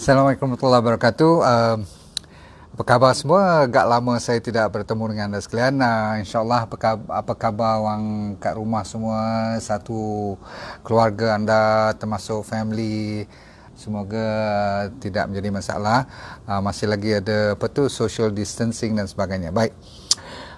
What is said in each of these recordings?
Assalamualaikum warahmatullahi wabarakatuh. Apa khabar semua? Agak lama saya tidak bertemu dengan anda sekalian. InsyaAllah apa khabar orang kat rumah semua, satu keluarga anda termasuk family. Semoga tidak menjadi masalah. Masih lagi ada social distancing dan sebagainya. Baik.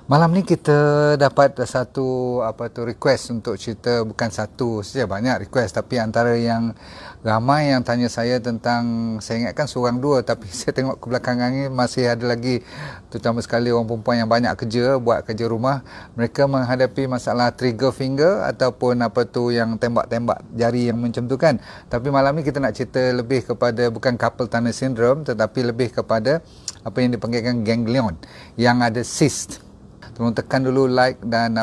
Malam ni kita dapat satu request untuk cerita, bukan satu saja, banyak request, tapi antara yang ramai yang tanya saya tentang, saya ingatkan seorang dua, tapi saya tengok ke belakang ni masih ada lagi, terutama sekali orang perempuan yang banyak kerja, buat kerja rumah, mereka menghadapi masalah trigger finger ataupun yang tembak-tembak jari yang macam tu kan. Tapi malam ni kita nak cerita lebih kepada bukan carpal tunnel syndrome, tetapi lebih kepada apa yang dipanggilkan ganglion yang ada cyst. Tolong tekan dulu like dan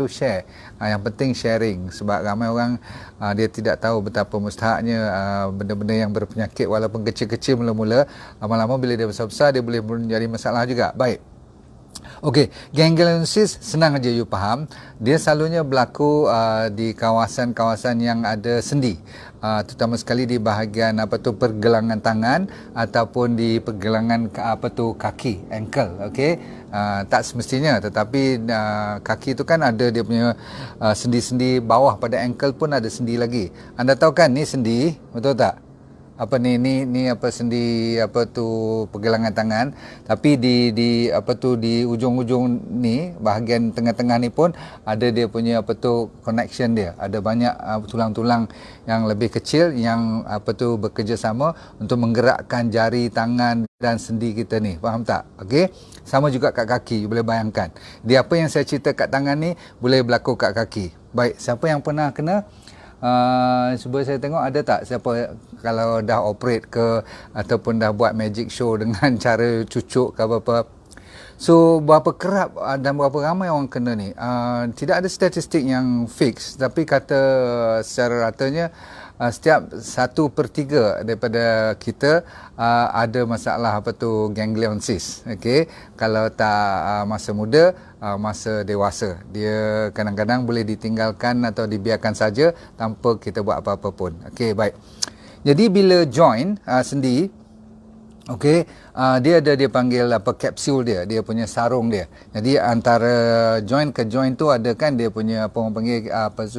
share. Yang penting sharing, sebab ramai orang dia tidak tahu betapa mustahaknya benda-benda yang berpenyakit walaupun kecil-kecil mula-mula, lama-lama bila dia besar-besar dia boleh menjadi masalah juga. Baik. Okey, ganglionosis senang aja you faham. Dia selalunya berlaku di kawasan-kawasan yang ada sendi. Terutama sekali di bahagian pergelangan tangan ataupun di pergelangan kaki, ankle, okey. Tak semestinya, tetapi kaki itu kan ada dia punya sendi-sendi bawah pada ankle pun ada sendi lagi. Anda tahu kan ni sendi, betul tak? Ni sendi pergelangan tangan, tapi di ujung-ujung ni bahagian tengah-tengah ni pun ada dia punya connection dia, ada banyak tulang-tulang yang lebih kecil yang bekerjasama untuk menggerakkan jari, tangan dan sendi kita ni, faham tak? Okey, sama juga kat kaki, boleh bayangkan dia apa yang saya cerita kat tangan ni boleh berlaku kat kaki. Baik, siapa yang pernah kena? Cuba saya tengok ada tak siapa kalau dah operate ke ataupun dah buat magic show dengan cara cucuk ke apa-apa. So berapa kerap dan berapa ramai orang kena ni, tidak ada statistik yang fix, tapi kata secara ratanya setiap 1/3 daripada kita ada masalah ganglion cyst. Okey, kalau tak masa muda, masa dewasa, dia kadang-kadang boleh ditinggalkan atau dibiarkan saja tanpa kita buat apa-apa pun. Okey, baik. Jadi bila joint sendi, okey, dia panggil kapsul dia punya sarung dia. Jadi antara joint ke joint tu ada kan dia punya orang panggil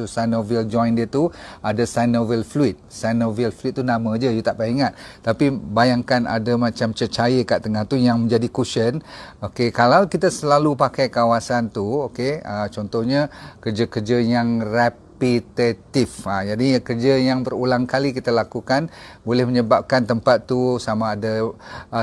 synovial joint dia tu ada synovial fluid. Synovial fluid tu nama je, you tak payah ingat. Tapi bayangkan ada macam cecair kat tengah tu yang menjadi cushion. Okey, kalau kita selalu pakai kawasan tu, okey, contohnya kerja-kerja yang repetitif. Jadi kerja yang berulang kali kita lakukan boleh menyebabkan tempat tu sama ada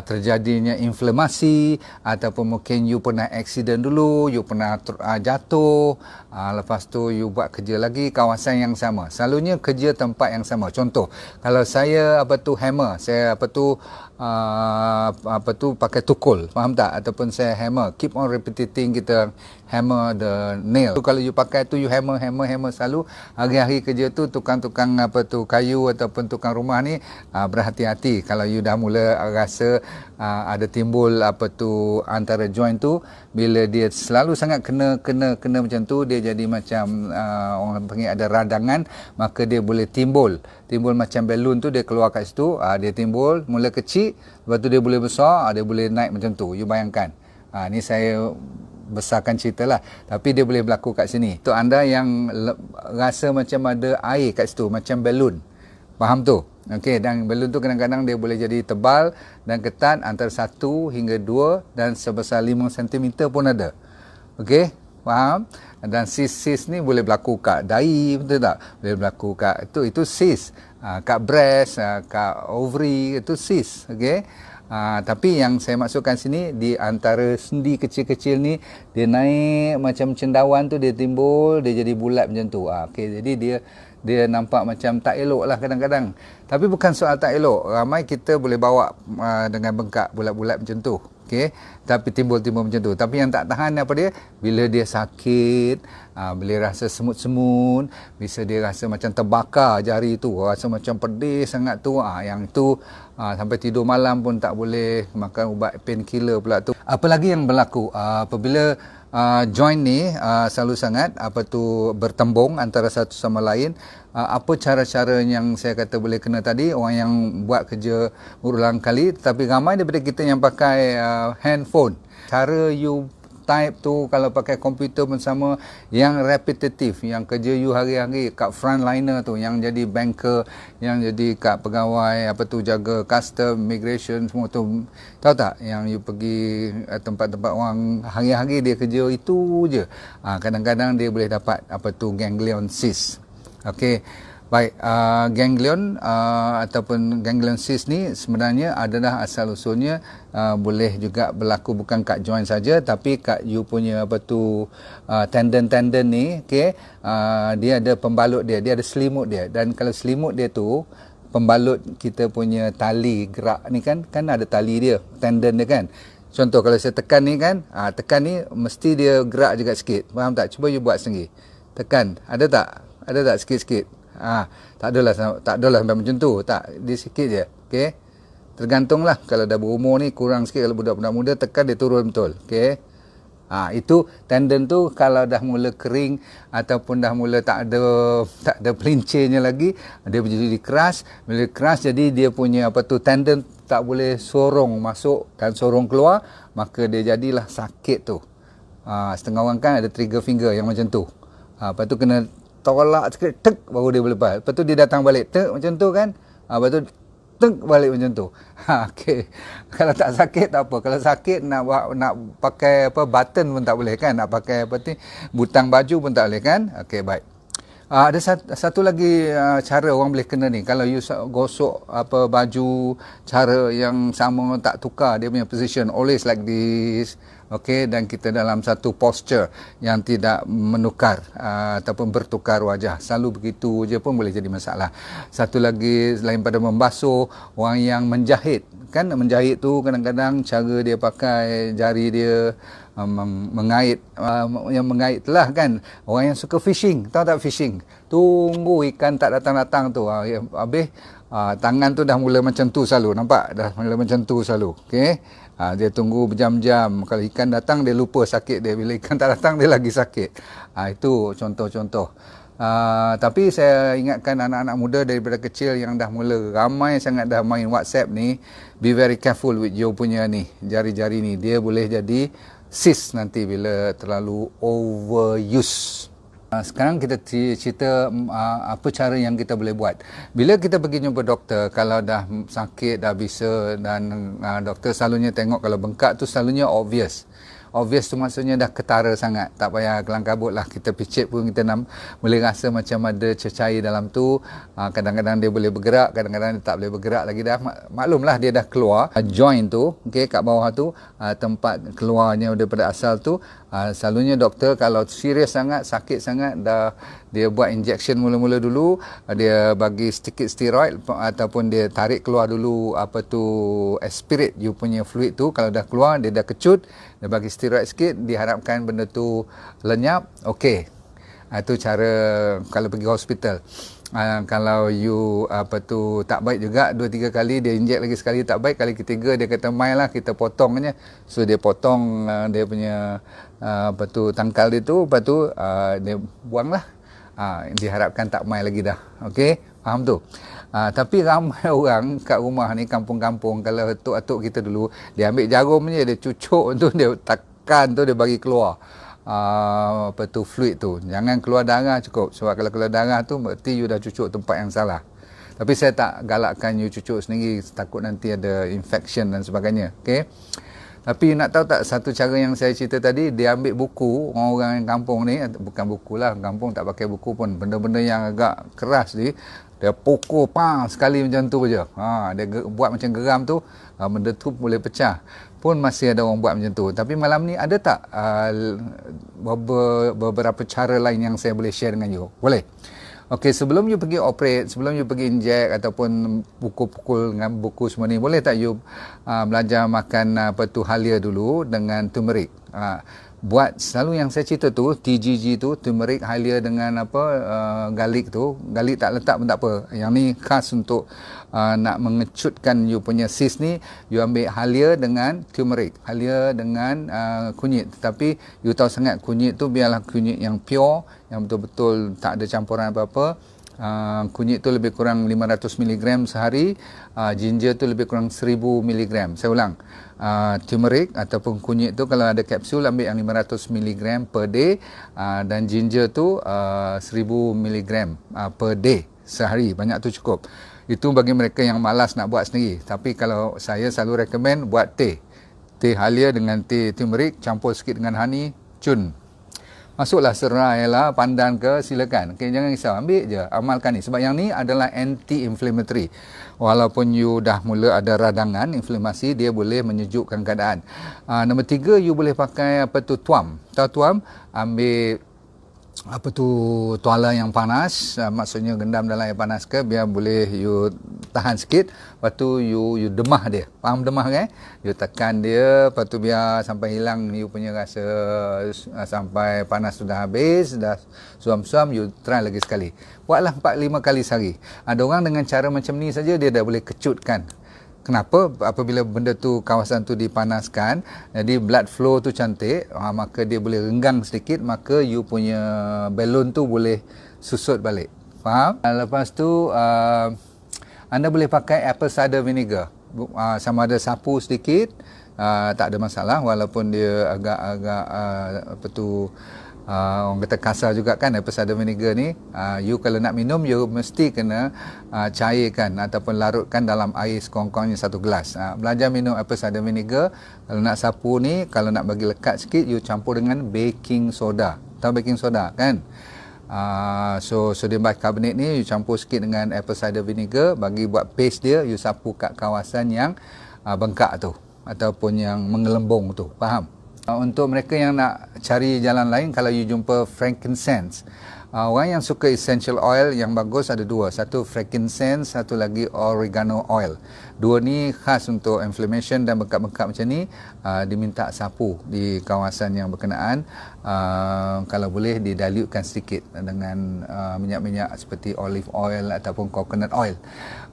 terjadinya inflamasi ataupun mungkin you pernah accident dulu, you pernah jatuh, lepas tu you buat kerja lagi kawasan yang sama. Selalunya kerja tempat yang sama. Contoh, kalau saya hammer, saya pakai tukul, faham tak? Ataupun saya hammer, keep on repeating, kita hammer the nail. So, kalau you pakai tu, you hammer selalu, hari-hari kerja tu tukang-tukang kayu ataupun tukang rumah ni berhati-hati. Kalau you dah mula rasa ada timbul antara joint tu, bila dia selalu sangat kena macam tu, dia jadi macam orang panggil ada radangan, maka dia boleh timbul macam balon tu, dia keluar kat situ, dia timbul mula kecil, lepas tu dia boleh besar, dia boleh naik macam tu. You bayangkan, ni saya besarkan cerita lah, tapi dia boleh berlaku kat sini. Untuk anda yang rasa macam ada air kat situ, macam balon, faham tu? Okey, dan balon tu kadang-kadang dia boleh jadi tebal dan ketat, antara 1 hingga 2 dan sebesar 5 cm pun ada. Okey, faham? Dan cyst ni boleh berlaku kat dahi, betul tak? Boleh berlaku kat itu cyst, kat breast, kat ovary, itu cyst. Okey. Tapi yang saya maksudkan sini, di antara sendi kecil-kecil ni, dia naik macam cendawan tu, dia timbul, dia jadi bulat macam tu. Okey, jadi dia nampak macam tak elok lah kadang-kadang. Tapi bukan soal tak elok, ramai kita boleh bawa dengan bengkak bulat-bulat macam tu. Okey, tapi timbul-timbul macam tu. Tapi yang tak tahan apa dia, bila dia sakit, bila rasa semut-semut, bisa dia rasa macam terbakar jari tu, rasa macam pedih sangat tu, yang tu sampai tidur malam pun tak boleh, makan ubat painkiller pula tu. Apa lagi yang berlaku apabila joint ni selalu sangat bertembung antara satu sama lain. Apa cara-cara yang saya kata boleh kena tadi, orang yang buat kerja berulang kali, tetapi ramai daripada kita yang pakai handphone. Cara you type tu kalau pakai komputer pun sama, yang repetitif, yang kerja you hari-hari kat frontliner tu, yang jadi banker, yang jadi kat pegawai jaga custom, immigration semua tu, tahu tak, yang you pergi tempat-tempat orang hari-hari dia kerja itu je, kadang-kadang dia boleh dapat ganglion cyst. Okey, baik, ganglion ataupun ganglion cyst ni sebenarnya adalah asal usulnya boleh juga berlaku bukan kat joint saja, tapi kat you punya tendon-tendon ni, okey, dia ada pembalut dia ada selimut dia, dan kalau selimut dia tu pembalut kita punya tali gerak ni kan ada tali dia, tendon dia kan. Contoh kalau saya tekan ni kan, tekan ni mesti dia gerak juga sikit, faham tak? Cuba you buat sendiri, tekan, ada tak sikit-sikit? Tak adalah sampai macam tu, tak, dia sikit je, okey. Tergantunglah, kalau dah berumur ni kurang sikit, kalau budak-budak muda tekan dia turun betul, okey. Itu tendon tu kalau dah mula kering ataupun dah mula tak ada pelincirnya lagi, dia jadi keras. Bila keras jadi dia punya tendon tak boleh sorong masuk dan sorong keluar, maka dia jadilah sakit tu. Setengah orang kan ada trigger finger yang macam tu. Lepas tu kena tolak sikit, tek, baru dia boleh lepas. Lepas tu dia datang balik, tek, macam tu kan. Lepas tu tek, balik macam tu. Okay. Kalau tak sakit tak apa. Kalau sakit nak pakai button pun tak boleh kan. Nak pakai butang baju pun tak boleh kan. Okay, baik. Ada satu lagi cara orang boleh kena ni. Kalau you gosok baju, cara yang sama tak tukar dia punya position, always like this. Okey, dan kita dalam satu posture yang tidak menukar ataupun bertukar wajah. Selalu begitu je pun boleh jadi masalah. Satu lagi selain pada membasuh, orang yang menjahit. Kan menjahit tu kadang-kadang cara dia pakai jari dia mengait, yang mengait lah kan. Orang yang suka fishing, tahu tak fishing? Tunggu ikan tak datang-datang tu. Habis tangan tu dah mula macam tu selalu. Nampak? Dah mula macam tu selalu. Okey. Dia tunggu berjam-jam. Kalau ikan datang, dia lupa sakit dia. Bila ikan tak datang, dia lagi sakit. Itu contoh-contoh. Tapi saya ingatkan anak-anak muda daripada kecil yang dah mula ramai sangat dah main WhatsApp ni, be very careful with you punya ni, jari-jari ni. Dia boleh jadi cyst nanti bila terlalu overuse. Sekarang kita cerita apa cara yang kita boleh buat. Bila kita pergi jumpa doktor, kalau dah sakit, dah bisa, dan doktor selalunya tengok kalau bengkak tu selalunya obvious. Obvious tu maksudnya dah ketara sangat. Tak payah kelang kabut lah. Kita picit pun kita boleh rasa macam ada cecair dalam tu. Kadang-kadang dia boleh bergerak, kadang-kadang dia tak boleh bergerak lagi dah. Maklumlah dia dah keluar. Joint tu, okay, kat bawah tu, tempat keluarnya daripada asal tu, selalunya doktor kalau serius sangat, sakit sangat, dah dia buat injection mula-mula dulu, dia bagi sedikit steroid ataupun dia tarik keluar dulu aspirate you punya fluid tu. Kalau dah keluar, dia dah kecut, dia bagi steroid sikit, diharapkan benda tu lenyap. Okey. Itu cara kalau pergi hospital. Kalau you tak baik juga 2-3 kali, dia injek lagi sekali tak baik, kali ketiga dia kata mai lah, kita potong je. So dia potong dia punya tangkal dia tu, lepas tu dia buang lah. Diharapkan tak mai lagi dah. Okey, faham tu. Tapi ramai orang kat rumah ni, kampung-kampung, kalau atuk-atuk kita dulu, dia ambil jarum je, dia cucuk tu, dia tekan tu, dia bagi keluar fluid tu. Jangan keluar darah cukup, sebab kalau keluar darah tu berarti you dah cucuk tempat yang salah. Tapi saya tak galakkan you cucuk sendiri, takut nanti ada infection dan sebagainya. Okey. Tapi nak tahu tak satu cara yang saya cerita tadi, dia ambil buku, orang-orang kampung ni, bukan buku lah, kampung tak pakai buku pun, benda-benda yang agak keras ni, dia pukul sekali macam tu je. Dia buat macam geram tu, benda tu boleh pecah. Pun masih ada orang buat macam tu. Tapi malam ni ada tak beberapa cara lain yang saya boleh share dengan you? Boleh? Okey, sebelum you pergi operate, sebelum you pergi inject ataupun pukul-pukul dengan buku semua ni, boleh tak you belajar makan halia dulu dengan turmeric? buat selalu yang saya cerita tu, TGG tu, turmeric, halia dengan apa, garlic tu. Garlic tak letak pun tak apa. Yang ni khas untuk nak mengecutkan you punya cyst ni. You ambil halia dengan turmeric, halia dengan kunyit. Tetapi you tahu sangat kunyit tu biarlah kunyit yang pure, yang betul-betul tak ada campuran apa-apa. Kunyit tu lebih kurang 500 mg sehari, ginger tu lebih kurang 1000 mg. Saya ulang, turmeric ataupun kunyit tu kalau ada kapsul ambil yang 500 mg per day, dan ginger tu 1000 mg per day sehari. Banyak tu cukup. Itu bagi mereka yang malas nak buat sendiri. Tapi kalau saya selalu recommend buat teh halia dengan teh turmeric, campur sikit dengan honey, cun. Masuklah serai lah, pandan ke, silakan. Okay, jangan risau, ambil je, amalkan ni. Sebab yang ni adalah anti-inflammatory. Walaupun you dah mula ada radangan, inflamasi, dia boleh menyejukkan keadaan. Nombor 3, you boleh pakai apa tu, tuam. Tahu tuam? Ambil apa tu, tuala yang panas, maksudnya gendam dalam air panas ke, biar boleh you tahan sikit, lepas tu you demah dia. Faham demah kan? You tekan dia, lepas tu biar sampai hilang you punya rasa, sampai panas sudah habis, dah suam-suam, you try lagi sekali. Buatlah 4-5 kali sehari. Ada orang dengan cara macam ni saja dia dah boleh kecutkan. Kenapa? Apabila benda tu, kawasan tu dipanaskan, jadi blood flow tu cantik, maka dia boleh renggang sedikit, maka you punya balon tu boleh susut balik. Faham? Lepas tu anda boleh pakai apple cider vinegar. Sama ada sapu sedikit, tak ada masalah, walaupun dia agak-agak apa tu, orang kata kasar juga kan apple cider vinegar ni. You kalau nak minum, you mesti kena cairkan ataupun larutkan dalam air sekurang-kurangnya 1 gelas. Belajar minum apple cider vinegar. Kalau nak sapu ni, kalau nak bagi lekat sikit, you campur dengan baking soda. Tahu baking soda kan? So sodium bicarbonate ni you campur sikit dengan apple cider vinegar, bagi buat paste dia, you sapu kat kawasan yang bengkak tu ataupun yang mengelembung tu. Faham? Untuk mereka yang nak cari jalan lain, kalau you jumpa frankincense, orang yang suka essential oil yang bagus ada 2. Satu frankincense, satu lagi oregano oil. 2 ni khas untuk inflammation dan bengkak-bengkak macam ni, diminta sapu di kawasan yang berkenaan. Kalau boleh didilutekan sedikit dengan minyak-minyak seperti olive oil ataupun coconut oil.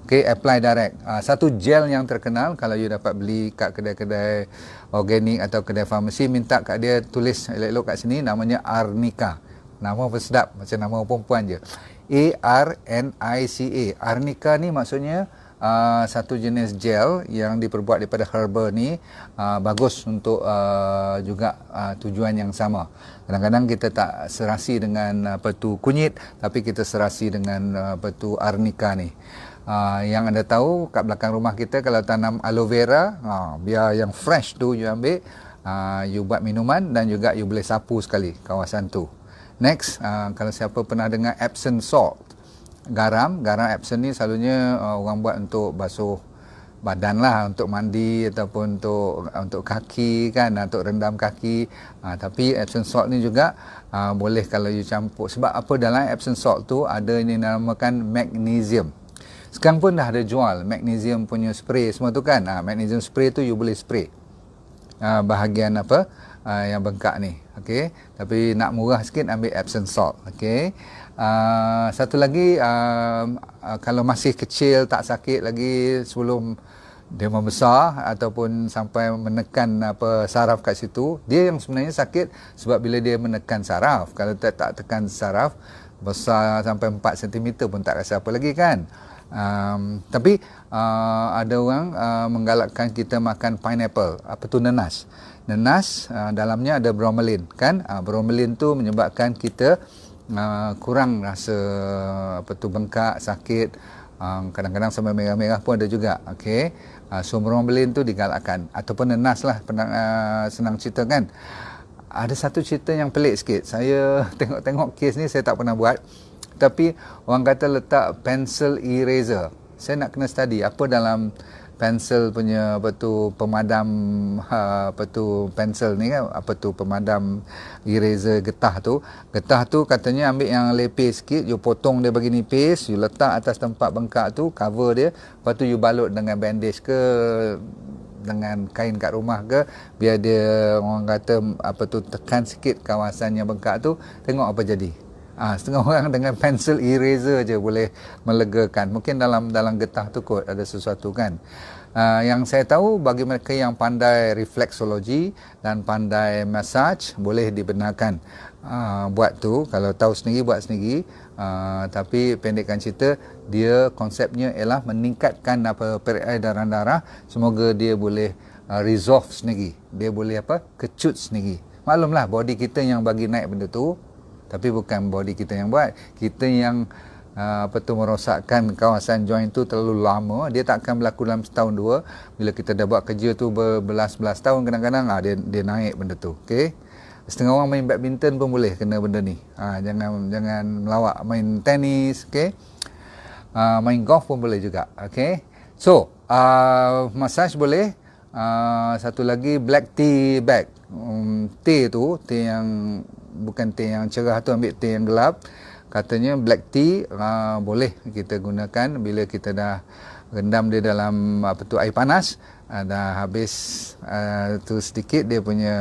Okay, apply direct. Satu gel yang terkenal, kalau you dapat beli kat kedai-kedai organik atau kedai farmasi, minta kat dia tulis elok-elok kat sini, namanya Arnica. Nama pun sedap, macam nama perempuan je. ARNICA. Arnica ni maksudnya satu jenis gel yang diperbuat daripada herba ni, bagus untuk juga tujuan yang sama. Kadang-kadang kita tak serasi dengan apa tu kunyit, tapi kita serasi dengan apa tu Arnica ni. Yang anda tahu kat belakang rumah kita kalau tanam aloe vera, biar yang fresh tu you ambil, you buat minuman dan juga you boleh sapu sekali kawasan tu. Next, kalau siapa pernah dengar Epsom salt, garam Epsom ni selalunya orang buat untuk basuh badan lah, untuk mandi ataupun untuk kaki kan, untuk rendam kaki. Tapi Epsom salt ni juga boleh kalau you campur. Sebab apa, dalam Epsom salt tu ada ini dinamakan magnesium. Sekarang pun dah ada jual magnesium punya spray semua tu kan. Magnesium spray tu you boleh spray bahagian apa yang bengkak ni. Okey, tapi nak murah sikit ambil Epsom salt. Okey. Satu lagi, kalau masih kecil tak sakit lagi, sebelum dia membesar ataupun sampai menekan apa saraf kat situ, dia yang sebenarnya sakit sebab bila dia menekan saraf. Kalau tak tekan saraf, besar sampai 4 cm pun tak rasa apa lagi kan. Tapi ada orang menggalakkan kita makan pineapple, apa tu, nenas. Nenas dalamnya ada bromelain kan. Bromelain tu menyebabkan kita kurang rasa apa tu, bengkak, sakit, kadang-kadang sampai merah-merah pun ada juga. Okey, so bromelain tu digalakkan, ataupun nenas lah, senang cerita kan. Ada satu cerita yang pelik sikit. Saya tengok kes ni, saya tak pernah buat, tapi orang kata letak pencil eraser. Saya nak kena study apa dalam pensel punya apa tu pemadam, apa tu pensel ni kan, apa tu pemadam eraser getah tu. Getah tu katanya ambil yang lepis sikit, you potong dia bagi nipis, you letak atas tempat bengkak tu, cover dia, lepas tu you balut dengan bandage ke dengan kain kat rumah ke, biar dia orang kata tekan sikit kawasan yang bengkak tu, tengok apa jadi. Setengah orang dengan pencil eraser je boleh melegakan. Mungkin dalam getah tu kot ada sesuatu kan. Yang saya tahu, bagi mereka yang pandai refleksologi dan pandai massage, boleh dibenarkan buat tu. Kalau tahu sendiri, buat sendiri. Tapi pendekkan cerita, dia konsepnya ialah meningkatkan peredaran darah. Semoga dia boleh resolve sendiri. Dia boleh kecut sendiri. Maklumlah, body kita yang bagi naik benda tu. Tapi bukan body kita yang buat. Kita yang merosakkan kawasan joint tu terlalu lama. Dia tak akan berlaku dalam setahun dua. Bila kita dah buat kerja tu berbelas-belas tahun, kadang-kadang dia naik benda tu. Okay? Setengah orang main badminton pun boleh kena benda ni. Jangan melawak. Main tenis, okay? Main golf pun boleh juga. Okay? So, massage boleh. Satu lagi, black tea bag. Teh tu, teh yang bukan teh yang cerah tu, ambil teh yang gelap. Katanya black tea boleh kita gunakan bila kita dah rendam dia dalam air panas. Dah habis tu sedikit dia punya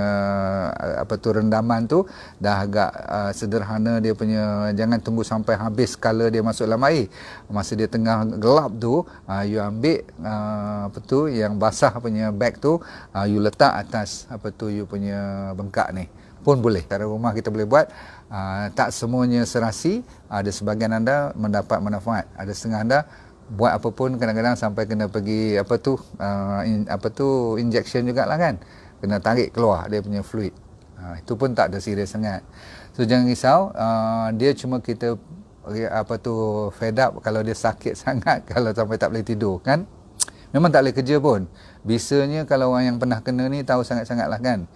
rendaman tu dah agak sederhana, dia punya jangan tunggu sampai habis kala dia masuk dalam air. Masa dia tengah gelap tu, you ambil yang basah punya bag tu, you letak atas you punya bengkak ni pun boleh. Cara rumah kita boleh buat. Tak semuanya serasi. Ada sebahagian anda mendapat manfaat. Ada setengah anda buat apa pun kadang-kadang sampai kena pergi injection jugalah kan. Kena tarik keluar dia punya fluid. Itu pun tak ada serius sangat. So jangan risau. Dia cuma kita fed up kalau dia sakit sangat, kalau sampai tak boleh tidur kan. Memang tak boleh kerja pun. Bisanya kalau orang yang pernah kena ni tahu sangat-sangat lah kan.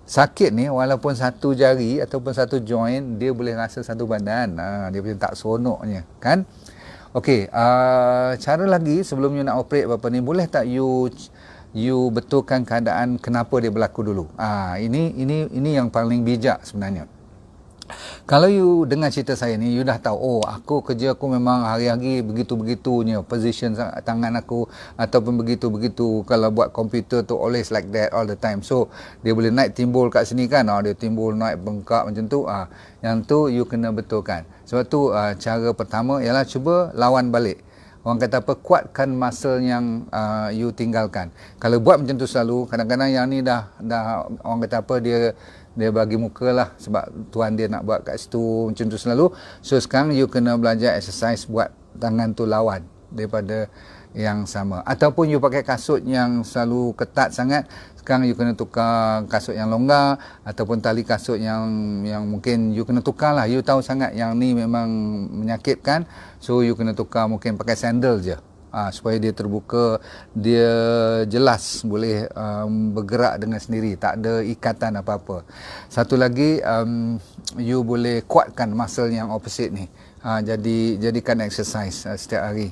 Sakit ni walaupun satu jari ataupun satu joint, dia boleh rasa satu badan. Dia punya tak seronoknya kan. Okey, cara lagi sebelum you nak operate apa ni, boleh tak you betulkan keadaan kenapa dia berlaku dulu. Ini yang paling bijak sebenarnya. Kalau you dengar cerita saya ni, you dah tahu, aku kerja aku memang hari-hari begitu-begitunya, position tangan aku ataupun begitu-begitu. Kalau buat komputer tu always like that all the time. So dia boleh naik timbul kat sini kan, dia timbul naik bengkak macam tu. Yang tu you kena betulkan. Sebab tu cara pertama ialah cuba lawan balik. Orang kata kuatkan muscle yang you tinggalkan. Kalau buat macam tu selalu, kadang-kadang yang ni dah orang kata dia bagi muka lah, sebab tuan dia nak buat kat situ macam tu selalu. So sekarang you kena belajar exercise buat tangan tu lawan daripada yang sama. Ataupun you pakai kasut yang selalu ketat sangat, sekarang you kena tukar kasut yang longgar, ataupun tali kasut yang mungkin you kena tukar lah. You tahu sangat yang ni memang menyakitkan, so you kena tukar, mungkin pakai sandal je. Supaya dia terbuka, dia jelas boleh bergerak dengan sendiri, tak ada ikatan apa-apa. Satu lagi, you boleh kuatkan muscle yang opposite ni. Jadikan exercise setiap hari.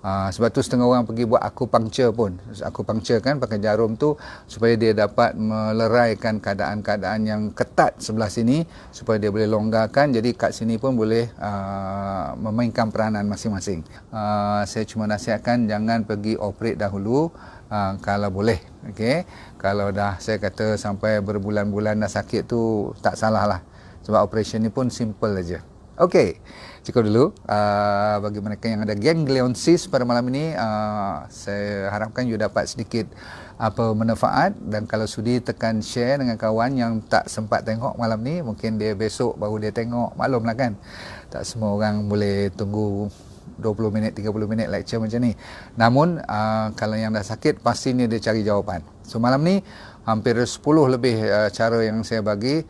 Sebab tu setengah orang pergi buat akupuncture pun. Akupuncture kan, pakai jarum tu supaya dia dapat meleraikan keadaan-keadaan yang ketat sebelah sini, supaya dia boleh longgarkan. Jadi kat sini pun boleh memainkan peranan masing-masing. Saya cuma nasihatkan jangan pergi operate dahulu kalau boleh. Okay? Kalau dah saya kata sampai berbulan-bulan dah sakit tu, tak salah lah. Sebab operation ni pun simple aja. Okey, cukup dulu. Bagi mereka yang ada ganglionsis pada malam ini, saya harapkan you dapat sedikit manfaat. Dan kalau sudi, tekan share dengan kawan yang tak sempat tengok malam ni. Mungkin dia besok baru dia tengok. Maklumlah kan, tak semua orang boleh tunggu 20 minit, 30 minit lecture macam ni. Namun, kalau yang dah sakit, pastinya dia cari jawapan. So malam ni, hampir 10 lebih cara yang saya bagi.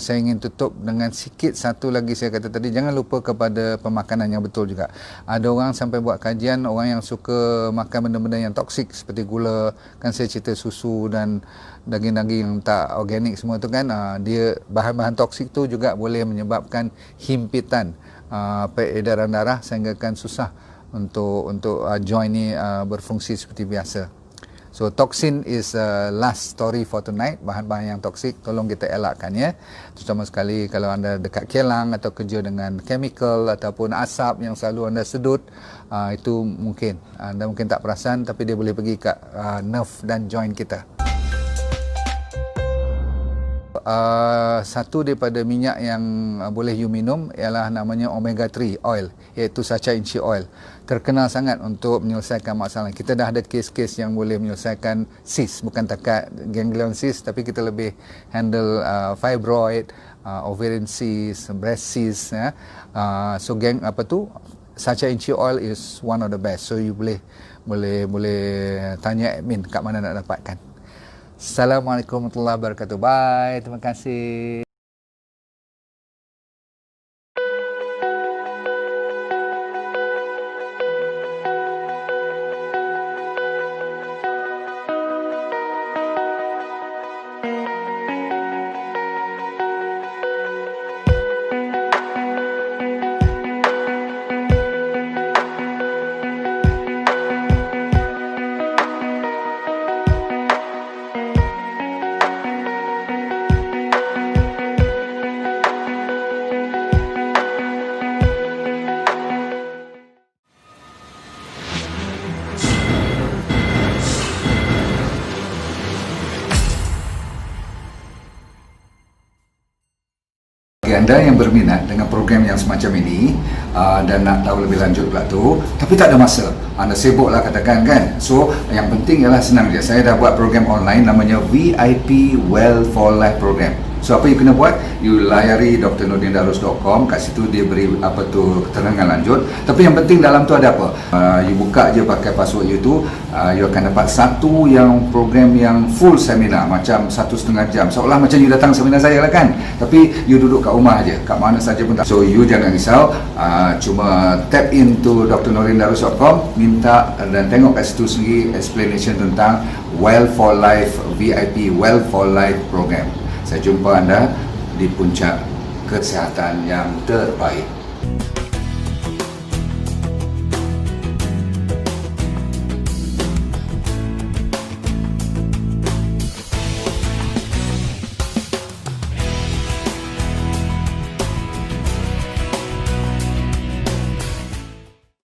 Saya ingin tutup dengan sikit satu lagi. Saya kata tadi, jangan lupa kepada pemakanan yang betul juga. Ada orang sampai buat kajian, orang yang suka makan benda-benda yang toksik seperti gula, kan saya cerita susu dan daging-daging yang tak organik semua tu kan, dia bahan-bahan toksik tu juga boleh menyebabkan himpitan peredaran darah, sehingga kan susah untuk joint ni berfungsi seperti biasa. So toxin is last story for tonight. Bahan-bahan yang toksik tolong kita elakkan ya. Terutama sekali kalau anda dekat kilang atau kerja dengan chemical ataupun asap yang selalu anda sedut, itu mungkin anda mungkin tak perasan tapi dia boleh pergi kat nerve dan joint kita. Satu daripada minyak yang boleh you minum ialah namanya omega 3 oil, iaitu sacha inchi oil. Terkenal sangat untuk menyelesaikan masalah. Kita dah ada kes-kes yang boleh menyelesaikan cyst, bukan takat ganglion cyst, tapi kita lebih handle fibroid, ovarian cyst, breast cyst ya. So sacha inchi oil is one of the best. So you boleh tanya admin kat mana nak dapatkan. Assalamualaikum warahmatullahi wabarakatuh. Bye. Terima kasih. Bagi anda yang berminat dengan program yang semacam ini dan nak tahu lebih lanjut pula tu, tapi tak ada masa, anda sibuk lah katakan kan. So yang penting ialah senang je. Saya dah buat program online namanya VIP Well for Life Program. So apa you kena buat, you layari drnordindarus.com, kat situ dia beri keterangan lanjut. Tapi yang penting dalam tu ada apa, you buka je pakai password you tu, you akan dapat satu yang program yang full seminar, macam 1.5 jam, seolah macam you datang seminar saya lah kan, tapi you duduk kat rumah aja, kat mana saja pun tak. So you jangan risau, cuma tap into drnordindarus.com, minta dan tengok kat situ sendiri explanation tentang Well for Life VIP Well for Life program. Saya jumpa anda di puncak kesihatan yang terbaik.